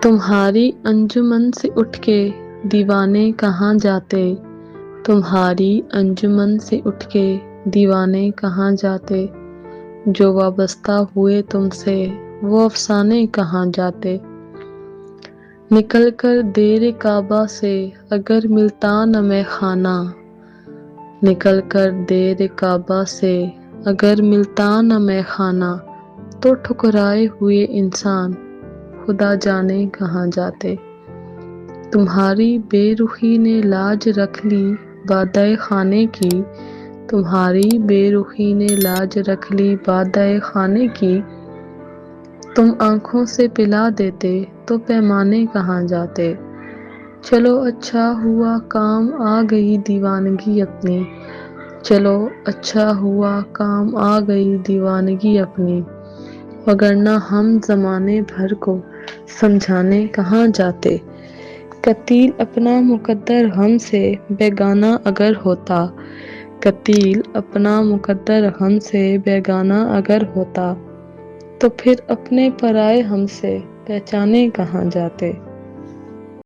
تمہاری انجمن سے اٹھ کے دیوانے کہاں جاتے، تمہاری انجمن سے اٹھ کے دیوانے کہاں جاتے، جو وابستہ ہوئے تم سے وہ افسانے کہاں جاتے۔ نکل کر دیر کعبہ سے اگر ملتا نہ مے خانہ، نکل کر دیر کعبہ سے اگر ملتا نہ مے خانہ، تو ٹھکرائے ہوئے انسان خدا جانے کہاں جاتے۔ تمہاری بے رخی نے لاج رکھ لی بادئ خانے کی، تمہاری بے رخی نے لاج رکھ لی بادئ خانے کی، تم آنکھوں سے پلا دیتے تو پیمانے کہاں جاتے۔ چلو اچھا ہوا کام آ گئی دیوانگی اپنی، چلو اچھا ہوا کام آ گئی دیوانگی اپنی، وگرنہ ہم زمانے بھر کو سمجھانے کہاں جاتے۔ قتیل اپنا مقدر ہم سے بیگانہ اگر ہوتا، قتیل اپنا مقدر ہم سے بیگانہ اگر ہوتا، تو پھر اپنے پرائے ہم سے پہچانے کہاں جاتے۔